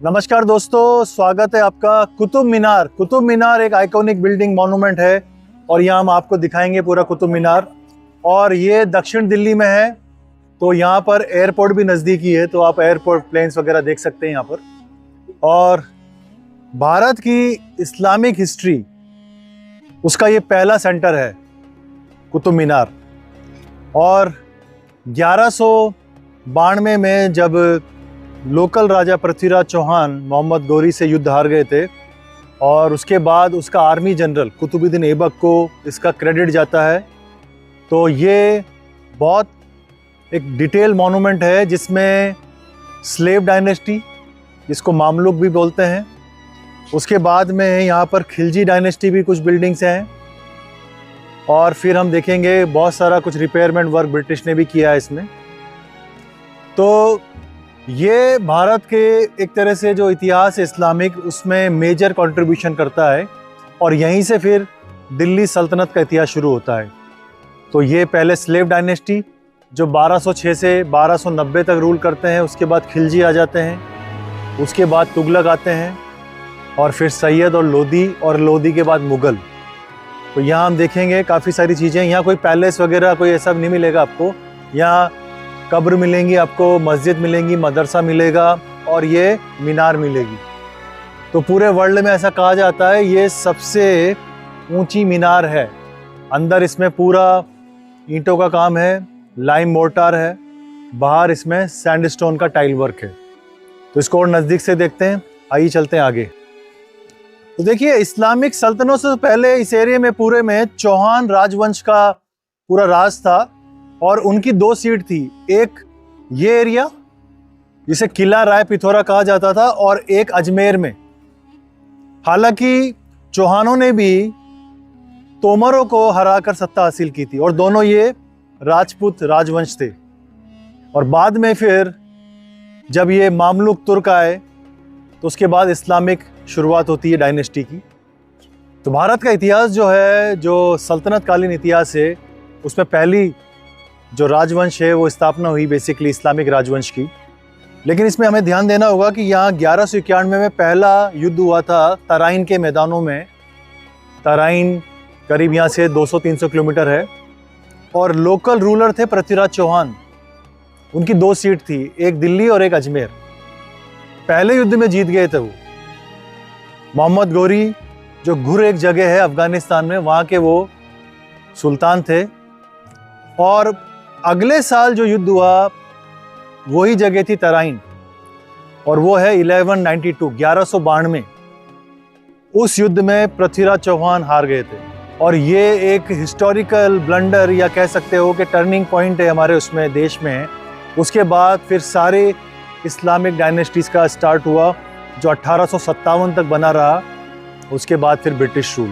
नमस्कार दोस्तों, स्वागत है आपका। कुतुब मीनार। कुतुब मीनार एक आइकॉनिक बिल्डिंग मॉन्यूमेंट है और यहाँ हम आपको दिखाएंगे पूरा कुतुब मीनार। और ये दक्षिण दिल्ली में है, तो यहाँ पर एयरपोर्ट भी नज़दीकी है, तो आप एयरपोर्ट प्लेन्स वगैरह देख सकते हैं यहाँ पर। और भारत की इस्लामिक हिस्ट्री, उसका ये पहला सेंटर है कुतुब मीनार। और 1192 में जब लोकल राजा पृथ्वीराज चौहान मोहम्मद गौरी से युद्ध हार गए थे, और उसके बाद उसका आर्मी जनरल कुतुबुद्दीन ऐबक को इसका क्रेडिट जाता है। तो ये बहुत एक डिटेल मॉन्यूमेंट है जिसमें स्लेव डायनेस्टी, जिसको मामलुक भी बोलते हैं, उसके बाद में यहाँ पर खिलजी डायनेस्टी भी कुछ बिल्डिंग्स हैं। और फिर हम देखेंगे बहुत सारा कुछ रिपेयरमेंट वर्क ब्रिटिश ने भी किया है इसमें। तो ये भारत के एक तरह से जो इतिहास है इस्लामिक, उसमें मेजर कंट्रीब्यूशन करता है। और यहीं से फिर दिल्ली सल्तनत का इतिहास शुरू होता है। तो ये पहले स्लेव डायनेस्टी जो 1206 से 1290 तक रूल करते हैं, उसके बाद खिलजी आ जाते हैं, उसके बाद तुगलक आते हैं, और फिर सैयद और लोधी के बाद मुग़ल। तो यहाँ हम देखेंगे काफ़ी सारी चीज़ें। यहाँ कोई पैलेस वगैरह कोई ऐसा नहीं मिलेगा आपको। यहाँ कब्र मिलेंगी आपको, मस्जिद मिलेंगी, मदरसा मिलेगा, और ये मीनार मिलेगी। तो पूरे वर्ल्ड में ऐसा कहा जाता है ये सबसे ऊंची मीनार है। अंदर इसमें पूरा ईंटों का काम है, लाइम मोर्टार है, बाहर इसमें सैंडस्टोन का टाइल वर्क है। तो इसको और नज़दीक से देखते हैं, आइए चलते हैं आगे। तो देखिए, इस्लामिक सल्तनतों से पहले इस एरिया में पूरे में चौहान राजवंश का पूरा राज था, और उनकी दो सीट थी। एक ये एरिया जिसे किला राय पिथौरा कहा जाता था, और एक अजमेर में। हालांकि चौहानों ने भी तोमरों को हराकर सत्ता हासिल की थी, और दोनों ये राजपूत राजवंश थे। और बाद में फिर जब ये मामलुक तुर्क आए, तो उसके बाद इस्लामिक शुरुआत होती है डायनेस्टी की। तो भारत का इतिहास जो है, जो सल्तनत कालीन इतिहास है, उसमें पहली जो राजवंश है वो स्थापना हुई बेसिकली इस्लामिक राजवंश की। लेकिन इसमें हमें ध्यान देना होगा कि यहाँ 1191 में पहला युद्ध हुआ था तराइन के मैदानों में। तराइन करीब यहाँ से 200-300 किलोमीटर है, और लोकल रूलर थे पृथ्वीराज चौहान। उनकी दो सीट थी, एक दिल्ली और एक अजमेर। पहले युद्ध में जीत गए थे वो। मोहम्मद गौरी जो घुर एक जगह है अफगानिस्तान में, वहाँ के वो सुल्तान थे। और अगले साल जो युद्ध हुआ वही जगह थी तराइन, और वो है 1192 उस युद्ध में पृथ्वीराज चौहान हार गए थे। और ये एक हिस्टोरिकल ब्लंडर या कह सकते हो कि टर्निंग पॉइंट है हमारे उसमें देश में। उसके बाद फिर सारे इस्लामिक डायनेस्टीज़ का स्टार्ट हुआ, जो 1857 तक बना रहा। उसके बाद फिर ब्रिटिश रूल।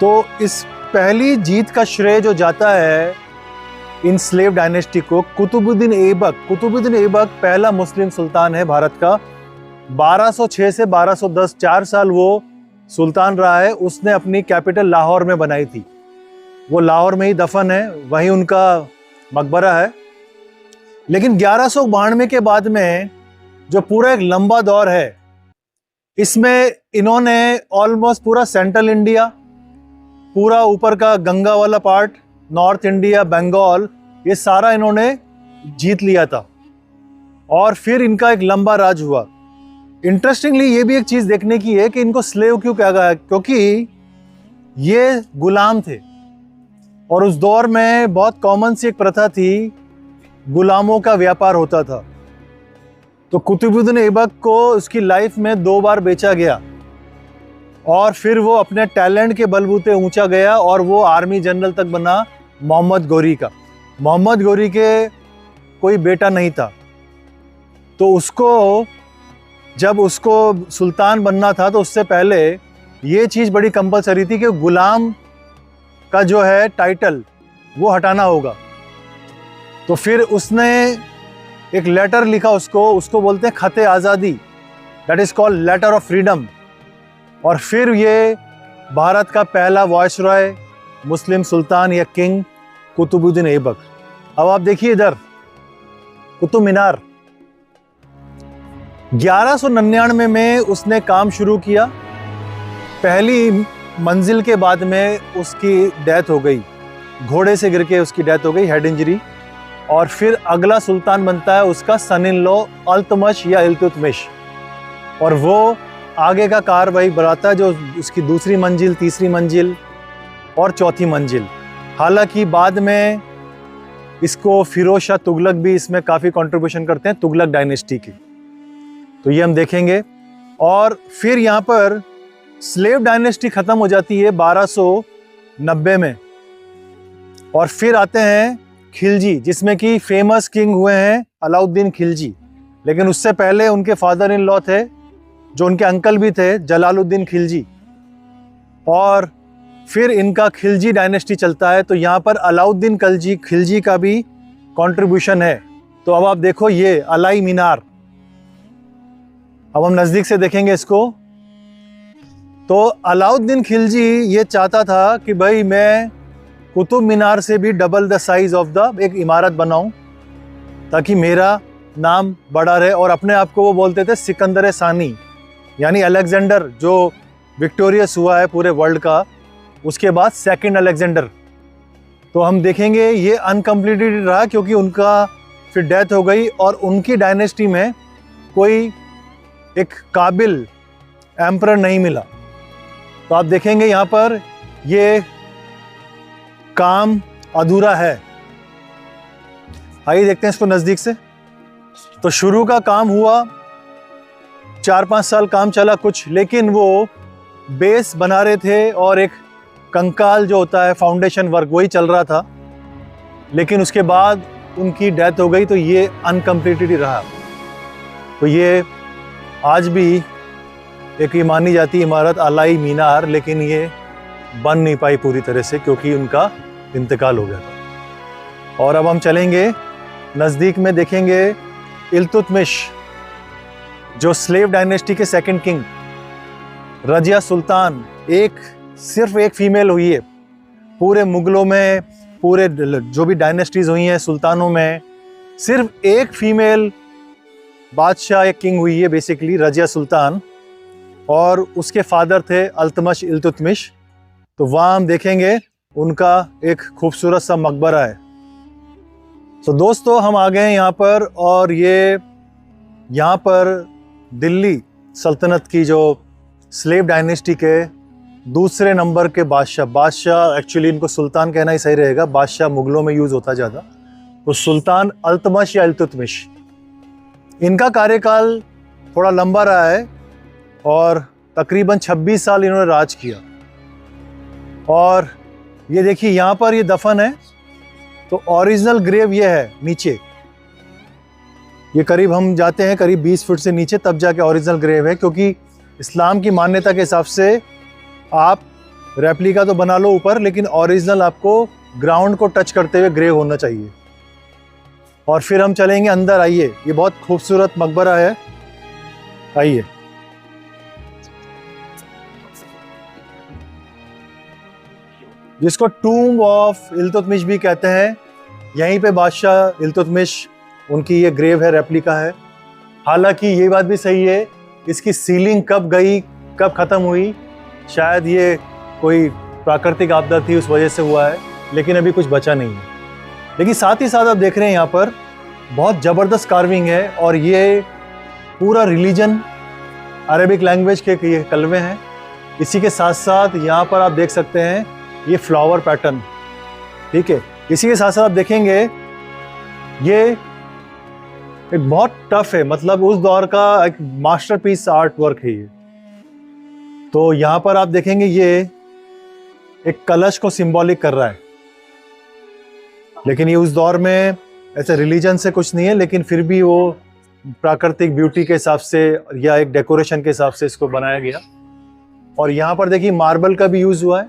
तो इस पहली जीत का श्रेय जो जाता है इन स्लेव डायनेस्टी को कुतुबुद्दीन ऐबक। कुतुबुद्दीन ऐबक पहला मुस्लिम सुल्तान है भारत का। 1206 से 1210 4 साल वो सुल्तान रहा है। उसने अपनी कैपिटल लाहौर में बनाई थी। वो लाहौर में ही दफन है, वहीं उनका मकबरा है। लेकिन 1192 के बाद में जो पूरा एक लंबा दौर है, इसमें इन्होंने ऑलमोस्ट पूरा सेंट्रल इंडिया, पूरा ऊपर का गंगा वाला पार्ट, नॉर्थ इंडिया, बंगाल, ये सारा इन्होंने जीत लिया था। और फिर इनका एक लंबा राज हुआ। इंटरेस्टिंगली ये भी एक चीज़ देखने की है कि इनको स्लेव क्यों कहा गया, क्योंकि ये गुलाम थे। और उस दौर में बहुत कॉमन सी एक प्रथा थी, गुलामों का व्यापार होता था। तो कुतुबुद्दीन ऐबक को उसकी लाइफ में 2 बार बेचा गया, और फिर वो अपने टैलेंट के बलबूते ऊंचा गया, और वो आर्मी जनरल तक बना मोहम्मद गौरी का। मोहम्मद गौरी के कोई बेटा नहीं था, तो उसको जब उसको सुल्तान बनना था, तो उससे पहले ये चीज़ बड़ी कंपलसरी थी कि गुलाम का जो है टाइटल वो हटाना होगा। तो फिर उसने एक लेटर लिखा, उसको बोलते हैं खत आज़ादी, that is called letter of freedom. और फिर ये भारत का पहला वॉइसरॉय मुस्लिम सुल्तान या किंग कुतुबुद्दीन ऐबक। अब आप देखिए इधर कुतुब मीनार। 1199 में उसने काम शुरू किया। पहली मंजिल के बाद में उसकी डेथ हो गई, घोड़े से गिर के उसकी डेथ हो गई, हेड इंजरी। और फिर अगला सुल्तान बनता है उसका सन इन लॉ अल्तमश या इल्तुतमिश, और वो आगे का कार्रवाई बढ़ाता है, जो उसकी दूसरी मंजिल, तीसरी मंजिल और चौथी मंजिल। हालांकि बाद में इसको फिरोज शाह तुगलक भी इसमें काफ़ी कंट्रीब्यूशन करते हैं, तुगलक डायनेस्टी की, तो ये हम देखेंगे। और फिर यहाँ पर स्लेव डायनेस्टी ख़त्म हो जाती है 1290 में, और फिर आते हैं खिलजी, जिसमें कि फेमस किंग हुए हैं अलाउद्दीन खिलजी। लेकिन उससे पहले उनके फादर इन लॉ थे, जो उनके अंकल भी थे, जलालुद्दीन खिलजी, और फिर इनका खिलजी डायनेस्टी चलता है। तो यहाँ पर अलाउद्दीन खिलजी का भी कंट्रीब्यूशन है। तो अब आप देखो ये अलाई मीनार, अब हम नज़दीक से देखेंगे इसको। तो अलाउद्दीन खिलजी ये चाहता था कि भाई मैं कुतुब मीनार से भी double the size of the एक इमारत बनाऊं, ताकि मेरा नाम बड़ा रहे। और अपने आप को वो बोलते थे सिकंदर सानी, यानी अलेक्जेंडर जो विक्टोरियस हुआ है पूरे वर्ल्ड का, उसके बाद सेकंड अलेक्जेंडर। तो हम देखेंगे ये अनकम्प्लीटेड रहा, क्योंकि उनका फिर डेथ हो गई और उनकी डायनेस्टी में कोई एक काबिल एम्परर नहीं मिला। तो आप देखेंगे यहाँ पर ये काम अधूरा है। आइए देखते हैं इसको नज़दीक से। तो शुरू का काम हुआ, 4-5 साल काम चला कुछ, लेकिन वो बेस बना रहे थे और एक कंकाल जो होता है फाउंडेशन वर्क, वही चल रहा था। लेकिन उसके बाद उनकी डेथ हो गई, तो ये अनकम्प्लीटेड ही रहा। तो ये आज भी एक ये मानी जाती इमारत अलाई मीनार, लेकिन ये बन नहीं पाई पूरी तरह से, क्योंकि उनका इंतकाल हो गया था। और अब हम चलेंगे नज़दीक में, देखेंगे इल्तुतमिश, जो स्लेव डायनेस्टी के सेकंड किंग, रजिया सुल्तान। सिर्फ एक फीमेल हुई है पूरे मुगलों में, पूरे जो भी डायनेस्टीज हुई हैं सुल्तानों में, सिर्फ एक फीमेल बादशाह या किंग हुई है बेसिकली, रजिया सुल्तान, और उसके फादर थे अल्तमश इल्तुतमिश। तो वहाँ हम देखेंगे उनका एक खूबसूरत सा मकबरा है। तो दोस्तों हम आ गए हैं यहाँ पर, और ये यहाँ पर दिल्ली सल्तनत की जो स्लेव डायनेस्टी के दूसरे नंबर के बादशाह, एक्चुअली इनको सुल्तान कहना ही सही रहेगा, बादशाह मुगलों में यूज़ होता ज़्यादा, तो सुल्तान अल्तमश या इल्तुतमिश, इनका कार्यकाल थोड़ा लंबा रहा है और तकरीबन 26 साल इन्होंने राज किया। और ये देखिए यहाँ पर ये दफन है, तो ओरिजिनल ग्रेव ये है नीचे, ये करीब हम जाते हैं करीब 20 फुट से नीचे, तब जाके ओरिजिनल ग्रेव है। क्योंकि इस्लाम की मान्यता के हिसाब से आप रेप्लिका तो बना लो ऊपर, लेकिन ओरिजिनल आपको ग्राउंड को टच करते हुए ग्रेव होना चाहिए। और फिर हम चलेंगे अंदर, आइए, ये बहुत खूबसूरत मकबरा है, आइए। जिसको टूम्ब ऑफ इल्तुतमिश भी कहते हैं, यहीं पे बादशाह इल्तुतमिश, उनकी ये ग्रेव है, रेप्लिका है। हालांकि ये बात भी सही है, इसकी सीलिंग कब गई, कब ख़त्म हुई, शायद ये कोई प्राकृतिक आपदा थी उस वजह से हुआ है, लेकिन अभी कुछ बचा नहीं है। लेकिन साथ ही साथ आप देख रहे हैं यहाँ पर बहुत ज़बरदस्त कार्विंग है, और ये पूरा रिलीजन अरेबिक लैंग्वेज के ये कलमे हैं। इसी के साथ साथ यहाँ पर आप देख सकते हैं ये फ्लावर पैटर्न, ठीक है। इसी के साथ साथ आप देखेंगे ये एक बहुत टफ है, मतलब उस दौर का एक मास्टरपीस आर्ट वर्क है ये। तो यहाँ पर आप देखेंगे ये एक कलश को सिंबॉलिक कर रहा है, लेकिन ये उस दौर में ऐसे रिलीजन से कुछ नहीं है, लेकिन फिर भी वो प्राकृतिक ब्यूटी के हिसाब से या एक डेकोरेशन के हिसाब से इसको बनाया गया। और यहाँ पर देखिए मार्बल का भी यूज हुआ है,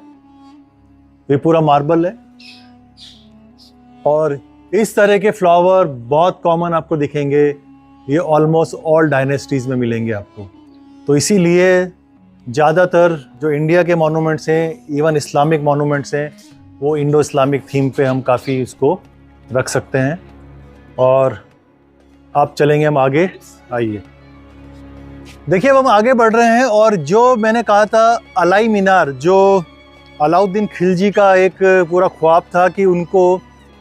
ये पूरा मार्बल है। और इस तरह के फ्लावर बहुत कॉमन आपको दिखेंगे, ये ऑलमोस्ट ऑल डायनेस्टीज में मिलेंगे आपको। तो इसीलिए ज़्यादातर जो इंडिया के मॉन्यूमेंट्स हैं, इवन इस्लामिक मॉन्यूमेंट्स हैं, वो इंडो इस्लामिक थीम पे हम काफ़ी इसको रख सकते हैं। और आप चलेंगे हम आगे, आइए। देखिए अब हम आगे बढ़ रहे हैं और जो मैंने कहा था अलाई मीनार, जो अलाउद्दीन खिलजी का एक पूरा ख्वाब था कि उनको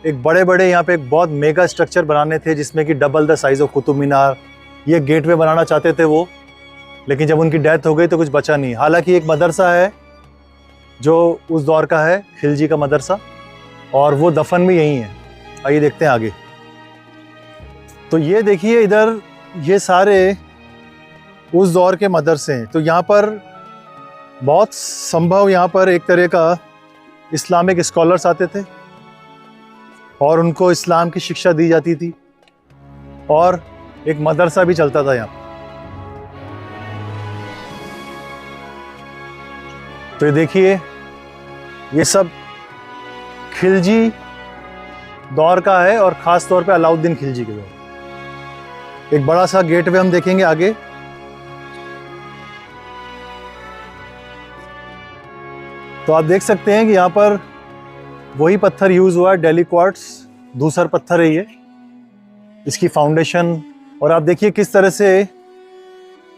एक बड़े बड़े यहाँ पे एक बहुत मेगा स्ट्रक्चर बनाने थे जिसमें कि double the size of Qutub Minar, ये गेटवे बनाना चाहते थे वो, लेकिन जब उनकी डेथ हो गई तो कुछ बचा नहीं। हालांकि एक मदरसा है जो उस दौर का है, खिलजी का मदरसा, और वो दफन भी यहीं है। आइए देखते हैं आगे। तो ये देखिए इधर ये सारे उस दौर के मदरसे हैं। तो यहाँ पर बहुत संभव यहाँ पर एक तरह का इस्लामिक स्कॉलर्स आते थे और उनको इस्लाम की शिक्षा दी जाती थी और एक मदरसा भी चलता था यहाँ। तो ये देखिए ये सब खिलजी दौर का है और ख़ास तौर पे अलाउद्दीन खिलजी के दौर। एक बड़ा सा गेटवे हम देखेंगे आगे। तो आप देख सकते हैं कि यहाँ पर वही पत्थर यूज़ हुआ है, डेली क्वार्ट्स, दूसर पत्थर है ये, इसकी फाउंडेशन। और आप देखिए किस तरह से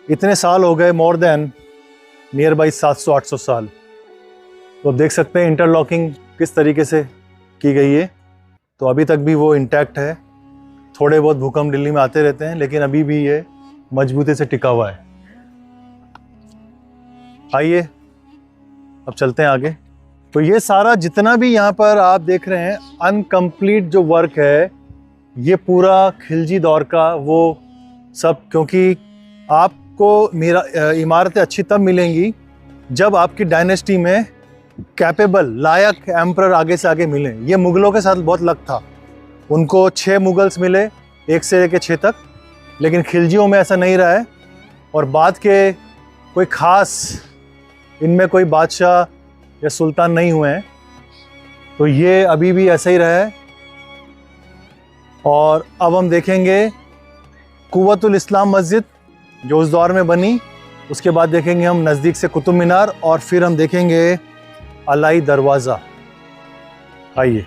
इतने साल हो गए, मोर देन नियर बाई 700-800 साल। तो आप देख सकते हैं इंटरलॉकिंग किस तरीके से की गई है। तो अभी तक भी वो इंटैक्ट है। थोड़े बहुत भूकंप दिल्ली में आते रहते हैं लेकिन अभी भी ये मजबूती से टिका हुआ है। आइए अब चलते हैं आगे। तो ये सारा जितना भी यहाँ पर आप देख रहे हैं अनकम्प्लीट जो वर्क है, ये पूरा खिलजी दौर का वो सब, क्योंकि आपको मेरा इमारतें अच्छी तब मिलेंगी जब आपकी डायनेस्टी में कैपेबल, लायक एम्परर आगे से आगे मिले। ये मुग़लों के साथ बहुत लक था, उनको 6 मुग़ल्स मिले 1 से लेकर 6 तक, लेकिन खिलजियों में ऐसा नहीं रहा है। और बाद के कोई ख़ास इनमें कोई बादशाह या सुल्तान नहीं हुए हैं। तो ये अभी भी ऐसा ही रहा है। और अब हम देखेंगे कुव्वतुल इस्लाम मस्जिद जो उस दौर में बनी, उसके बाद देखेंगे हम नज़दीक से कुतुब मीनार और फिर हम देखेंगे अलाई दरवाज़ा। आइए।